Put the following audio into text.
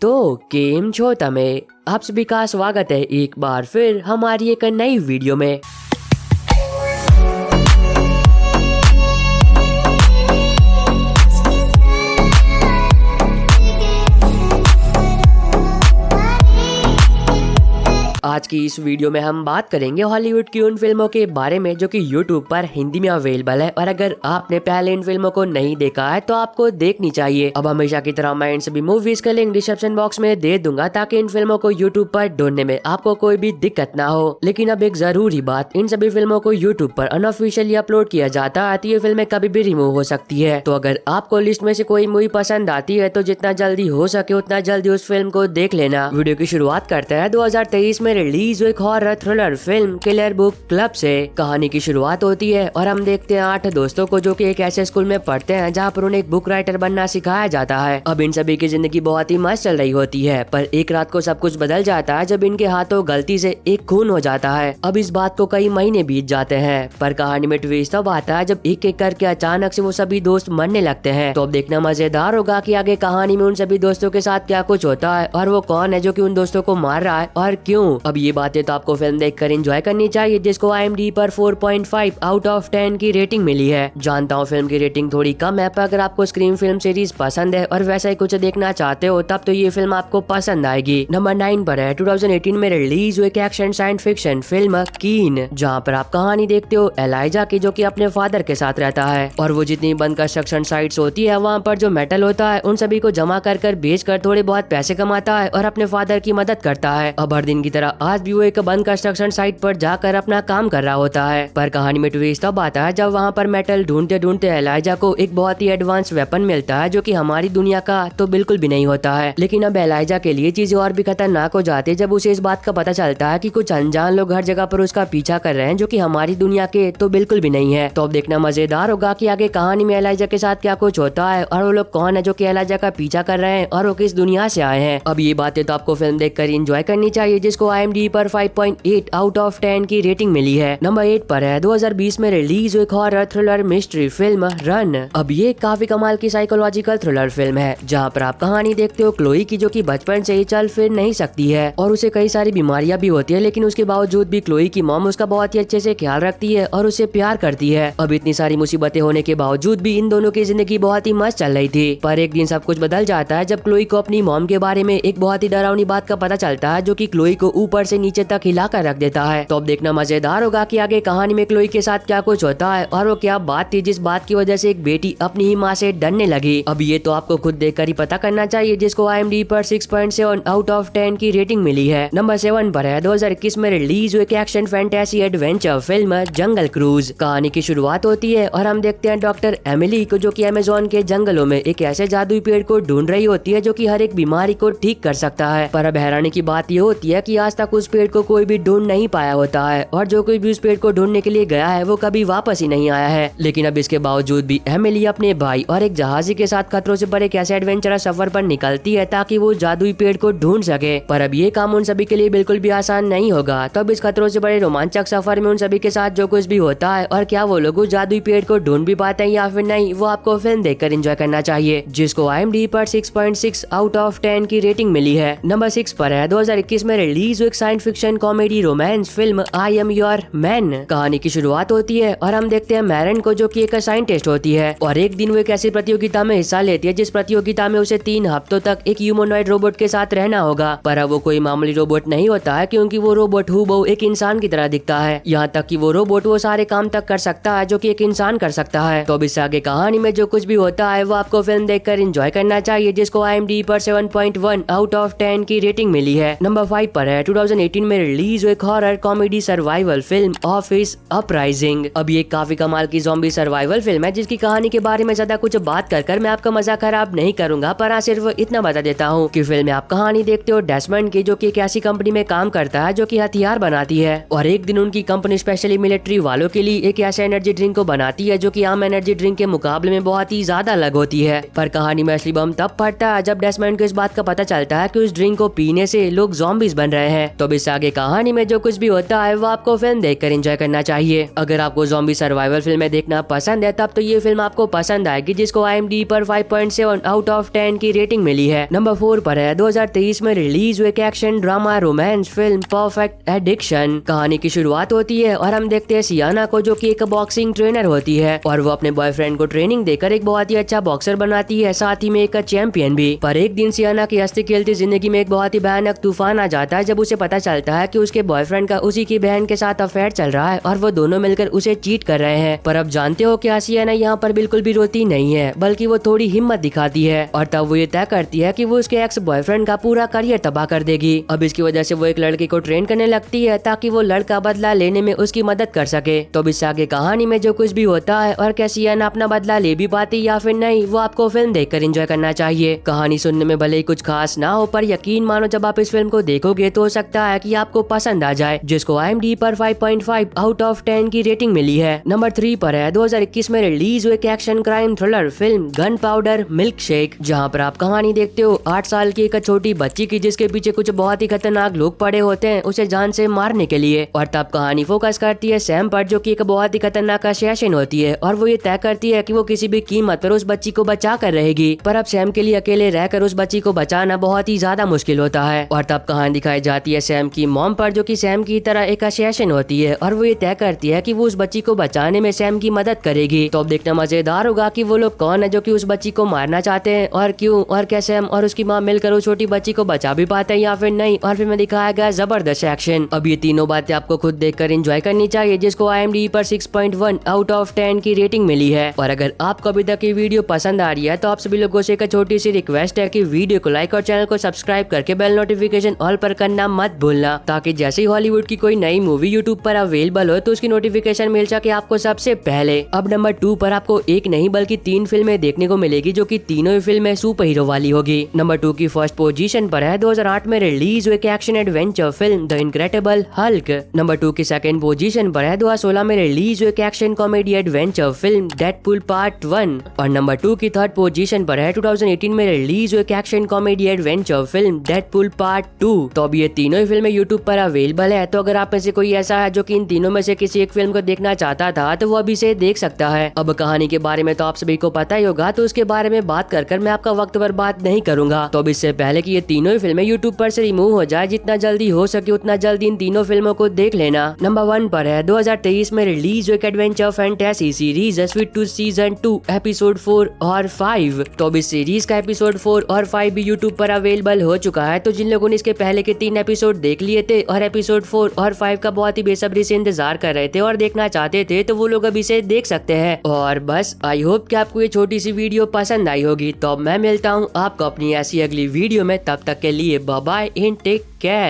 तो केम छो तमे आप सभी का स्वागत है एक बार फिर हमारी एक नई वीडियो में। आज की इस वीडियो में हम बात करेंगे हॉलीवुड की उन फिल्मों के बारे में जो कि यूट्यूब पर हिंदी में अवेलेबल है, और अगर आपने पहले इन फिल्मों को नहीं देखा है तो आपको देखनी चाहिए। अब हमेशा की तरह मैं इन सभी मूवीज का लिंक डिस्क्रिप्शन बॉक्स में दे दूंगा ताकि इन फिल्मों को यूट्यूब पर ढूंढने में आपको कोई भी दिक्कत ना हो। लेकिन अब एक जरूरी बात, इन सभी फिल्मों को यूट्यूब पर अनऑफिशियली अपलोड किया जाता है तो ये फिल्में कभी भी रिमूव हो सकती है। तो अगर आपको लिस्ट में से कोई मूवी पसंद आती है तो जितना जल्दी हो सके उतना जल्दी उस फिल्म को देख लेना। वीडियो की शुरुआत करते हैं 2023 में रिलीज हुई horror thriller film killer book club से। कहानी की शुरुआत होती है और हम देखते हैं 8 दोस्तों को जो कि एक ऐसे स्कूल में पढ़ते हैं जहाँ पर उन्हें एक बुक राइटर बनना सिखाया जाता है। अब इन सभी की जिंदगी बहुत ही मस्त चल रही होती है, पर एक रात को सब कुछ बदल जाता है जब इनके हाथों गलती से एक खून हो जाता है। अब इस बात को कई महीने बीत जाते हैं, पर कहानी में ट्विस्ट तब आता है जब एक एक करके अचानक से वो सभी दोस्त मरने लगते हैं। तो अब देखना मजेदार होगा कि आगे कहानी में उन सभी दोस्तों के साथ क्या कुछ होता है और वो कौन है जो कि उन दोस्तों को मार रहा है और क्यों। अब ये बातें तो आपको फिल्म देखकर एंजॉय करनी चाहिए, जिसको IMDb पर 4.5 आउट ऑफ 10 की रेटिंग मिली है। जानता हूँ फिल्म की रेटिंग थोड़ी कम है, पर अगर आपको स्क्रीन फिल्म सीरीज पसंद है और वैसा ही कुछ देखना चाहते हो तब तो ये फिल्म आपको पसंद आएगी। नंबर 9 पर है 2018 में रिलीज हुई एक्शन साइंस फिक्शन फिल्म कीन, जहाँ पर आप कहानी देखते हो एलाइजा की जो कि अपने फादर के साथ रहता है, और वो जितनी बंद कंस्ट्रक्शन साइट्स होती है वहाँ पर जो मेटल होता है उन सभी को जमा कर बेच कर थोड़े बहुत पैसे कमाता है और अपने फादर की मदद करता है। अब हर दिन की तरह आज भी वो एक बंद कंस्ट्रक्शन साइट पर जाकर अपना काम कर रहा होता है, पर कहानी में ट्विस्ट तब आता है जब वहाँ पर मेटल ढूंढते ढूंढते एलाइजा को एक बहुत ही एडवांस वेपन मिलता है जो कि हमारी दुनिया का तो बिल्कुल भी नहीं होता है। लेकिन अब एलाइजा के लिए चीजें और भी खतरनाक हो जाती है जब उसे इस बात का पता चलता है कि कुछ अनजान लोग हर जगह पर उसका पीछा कर रहे हैं जो कि हमारी दुनिया के तो बिल्कुल भी नहीं है। तो अब देखना मजेदार होगा कि आगे कहानी में एलाइजा के साथ क्या कुछ होता है और वो लोग कौन है जो कि एलाइजा का पीछा कर रहे हैं और वो किस दुनिया से आए हैं। अब ये बातें तो आपको फिल्म देखकर एंजॉय करनी चाहिए, जिसको IMDb पर 5.8 आउट ऑफ 10 की रेटिंग मिली है। नंबर 8 पर है 2020 में रिलीज हुई horror thriller mystery film run. अब ये काफी कमाल की साइकोलॉजिकल थ्रिलर फिल्म है जहाँ पर आप कहानी देखते हो क्लोई की जो कि बचपन से ही चल फिर नहीं सकती है और उसे कई सारी बीमारियां भी होती है, लेकिन उसके बावजूद भी क्लोई की मॉम उसका बहुत ही अच्छे से ख्याल रखती है और उसे प्यार करती है। अब इतनी सारी मुसीबतें होने के बावजूद भी इन दोनों की जिंदगी बहुत ही मस्त चल रही थी, पर एक दिन सब कुछ बदल जाता है जब क्लोई को अपनी मॉम के बारे में एक बहुत ही डरावनी बात का पता चलता है जो कि क्लोई को ऊपर से नीचे तक हिला कर रख देता है। तो अब देखना मजेदार होगा कि आगे कहानी में क्लोई के साथ क्या कुछ होता है और वो क्या बात थी जिस बात की वजह से एक बेटी अपनी ही माँ से डरने लगी। अब ये तो आपको खुद देखकर ही पता करना चाहिए, जिसको IMDb पर 6.7 आउट ऑफ 10 की रेटिंग मिली है। नंबर 7 पर है 2021 में रिलीज हुई एक्शन फैंटेसी एडवेंचर फिल्म जंगल क्रूज। कहानी की शुरुआत होती है और हम देखते हैं डॉक्टर एमिली को जो कि अमेज़न के जंगलों में एक ऐसे जादुई पेड़ को ढूंढ रही होती है जो कि हर एक बीमारी को ठीक कर सकता है। पर अब हैरानी की बात ये होती है कि आज तक उस पेड़ को कोई भी ढूंढ नहीं पाया होता है और जो कोई भी उस पेड़ को ढूंढने के लिए गया है वो कभी वापस ही नहीं आया है। लेकिन अब इसके बावजूद भी एमिली अपने भाई और एक जहाजी के साथ खतरों से भरे एक ऐसे एडवेंचरस सफर पर निकलती है ताकि वो जादुई पेड़ को ढूंढ सके। पर अब ये काम उन सभी के लिए बिल्कुल भी आसान नहीं होगा। तो अब इस खतरों से बड़े रोमांचक सफर में उन सभी के साथ जो कुछ भी होता है और क्या वो लोग उस जादुई पेड़ को ढूंढ भी पाते हैं या फिर नहीं, वो आपको फिल्म देखकर एंजॉय करना चाहिए, जिसको IMDb पर 6.6 आउट ऑफ 10 की रेटिंग मिली है। नंबर 6 पर है 2021 में रिलीज हुई science fiction comedy romance film I am your man. कहानी की शुरुआत होती है और हम देखते हैं मैरन को जो कि एक साइंटिस्ट होती है और एक दिन वो एक ऐसी प्रतियोगिता में हिस्सा लेती है जिस प्रतियोगिता में उसे 3 हफ्तों तक एक ह्यूमनॉइड रोबोट के साथ रहना होगा। पर अब वो कोई मामूली रोबोट नहीं होता है, क्योंकि वो रोबोट हूबहू एक इंसान की तरह दिखता है। यहाँ तक कि वो रोबोट वो सारे काम तक कर सकता है जो कि एक इंसान कर सकता है। तो अब इससे आगे कहानी में जो कुछ भी होता है वो आपको फिल्म देखकर एंजॉय करना चाहिए, जिसको IMDb पर 7.1 आउट ऑफ 10 की रेटिंग मिली है। नंबर 5 पर है 2018 में रिलीज हुई horror comedy survival film office uprising. अब ये काफी कमाल की ज़ॉम्बी सर्वाइवल फिल्म है जिसकी कहानी के बारे में ज्यादा कुछ बात कर मैं आपका मजा खराब नहीं करूंगा, पर सिर्फ इतना बता देता हूँ कि फिल्म में आप कहानी देखते हो डेस्मंड की जो कि एक ऐसी कंपनी में काम करता है जो कि हथियार बनाती है, और एक दिन उनकी कंपनी स्पेशली मिलिट्री वालों के लिए एक ऐसे एनर्जी ड्रिंक को बनाती है जो कि आम एनर्जी ड्रिंक के मुकाबले में बहुत ही ज्यादा अलग होती है। पर कहानी में असली बम तब फटता है जब डेस्मंड को इस बात का पता चलता है कि उस ड्रिंक को पीने से लोग ज़ॉम्बीज बन रहे हैं। तो अब इससे आगे कहानी में जो कुछ भी होता है वो आपको फिल्म देखकर एंजॉय करना चाहिए। अगर आपको ज़ॉम्बी सर्वाइवल फिल्में देखना पसंद है तब तो ये फिल्म आपको पसंद आएगी, जिसको IMDb पर 5.7 आउट ऑफ 10 की रेटिंग मिली है। नंबर 4 पर है 2023 में रिलीज हुए एक action drama romance film perfect addiction. कहानी की शुरुआत होती है और हम देखते हैं सियाना को, जो कि एक बॉक्सिंग ट्रेनर होती है और वो अपने बॉयफ्रेंड को ट्रेनिंग देकर एक बहुत ही अच्छा बॉक्सर बनाती है, साथ ही में एक चैंपियन भी। पर एक दिन सियाना की हंसती खेलती जिंदगी में एक बहुत ही भयानक तूफान आ जाता है, जब उसे पता चलता है कि उसके बॉयफ्रेंड का उसी की बहन के साथ अफेयर चल रहा है और वो दोनों मिलकर उसे चीट कर रहे हैं। पर अब जानते हो कि सियाना यहाँ पर बिल्कुल भी रोती नहीं है, बल्कि वो थोड़ी हिम्मत दिखाती है और तब वो ये तय करती है कि वो उसके एक्स बॉयफ्रेंड का पूरा करियर तबाह कर देगी। अब इसकी वजह से वो एक लड़के को ट्रेन करने लगती है ताकि वो लड़का बदला लेने में उसकी मदद कर सके। तो अब इससे आगे कहानी में जो कुछ भी होता है और क्या सियाना अपना बदला ले भी पाती या फिर नहीं, वो आपको फिल्म देखकर एंजॉय करना चाहिए। कहानी सुनने में भले ही कुछ खास ना हो, पर यकीन मानो जब आप इस फिल्म को देखोगे तो हो सकता है कि आपको पसंद आ जाए, जिसको IMDb पर 5.5 आउट ऑफ 10 की रेटिंग मिली है। नंबर 3 पर है 2021 में रिलीज हुए एक action crime thriller film gun powder milk shake, जहाँ पर आप कहानी देखते हो 8 साल की एक छोटी बच्ची की, जिसके पीछे कुछ बहुत ही खतरनाक लोग पड़े होते हैं उसे जान से मारने के लिए। और तब कहानी फोकस करती है सैम पर, जो कि एक बहुत ही खतरनाक असैसिन होती है और वो ये तय करती है कि वो किसी भी कीमत पर उस बच्ची को बचा कर रहेगी। पर अब सैम के लिए अकेले रहकर उस बच्ची को बचाना बहुत ही ज्यादा मुश्किल होता है। और तब कहानी दिखाई जाती है सैम की मॉम पर, जो कि सैम की तरह एक असैसिन होती है और वो ये तय करती है कि वो उस बच्ची को बचाने में सैम की मदद करेगी। तो अब देखना मजेदार होगा कि वो लोग कौन है जो कि उस बच्ची को मारना चाहते हैं और क्यों, और क्या सैम और उसकी माँ मिलकर उस छोटी बच्ची को बचा भी पाते हैं या फिर नहीं। और फिर में दिखाया गया जबरदस्त एक्शन। अब ये तीनों बातें आपको खुद देखकर एंजॉय करनी चाहिए, जिसको IMDb पर 6.1 आउट ऑफ 10 की रेटिंग मिली है। और अगर आपको अभी तक ये वीडियो पसंद आ रही है तो आप सभी लोगों से एक छोटी सी रिक्वेस्ट है कि वीडियो को लाइक और चैनल को सब्सक्राइब करके बेल नोटिफिकेशन ऑल पर करना मत भूलना, ताकि जैसे ही हॉलीवुड की कोई नई मूवी यूट्यूब पर अवेलेबल हो तो उसकी नोटिफिकेशन मिल सके आपको सबसे पहले। अब नंबर 2 पर आपको एक नहीं बल्कि 3 फिल्में देखने को मिलेगी, जो कि तीनों ही फिल्में सुपर हीरो वाली होगी। नंबर 2 की फर्स्ट पोजीशन पर है 2008 में रिलीज हुई एक action adventure film the incredible Hulk. Number 2 की सेकंड पोजीशन पर है 2016 में रिलीज हुई एक action comedy adventure film Deadpool part 1। और नंबर 2 की थर्ड पोजीशन पर है 2018 में रिलीज हुई एक action comedy adventure film Deadpool part 2। तो अब ये तीनों ही फिल्में यूट्यूब पर अवेलेबल है, तो अगर आप में से कोई ऐसा है जो कि इन तीनों में से किसी एक फिल्म को देखना चाहता था तो वो अभी से देख सकता है। अब कहानी के बारे में तो आप सभी को पता ही होगा, तो उसके बारे में बात कर मैं आपका वक्त बर्बाद नहीं करूंगा। तो अब इससे पहले कि ये तीनों ही फिल्में यूट्यूब पर से रिमूव हो जाए, जितना जल्दी हो सके उतना जल्दी इन तीनों फिल्मों को देख लेना। नंबर 1 पर है 2023 में रिलीज हुई एक adventure fantasy series sweet tooth season 2 episode 4 और 5। तो अब इस सीरीज का एपिसोड 4 और 5 भी यूट्यूब पर अवेलेबल हो चुका है। तो जिन लोगों ने इसके पहले के 3 एपिसोड देख लिए थे और एपिसोड 4 और 5 का बहुत ही बेसब्री से इंतजार कर रहे थे और देखना चाहते थे, तो वो लोग अभी से देख सकते हैं। और बस आई होप कि आपको ये छोटी सी वीडियो पसंद आई होगी। तो अब मैं मिलता हूँ आपको अपनी ऐसी अगली वीडियो में, तब तक के लिए bye bye and take care.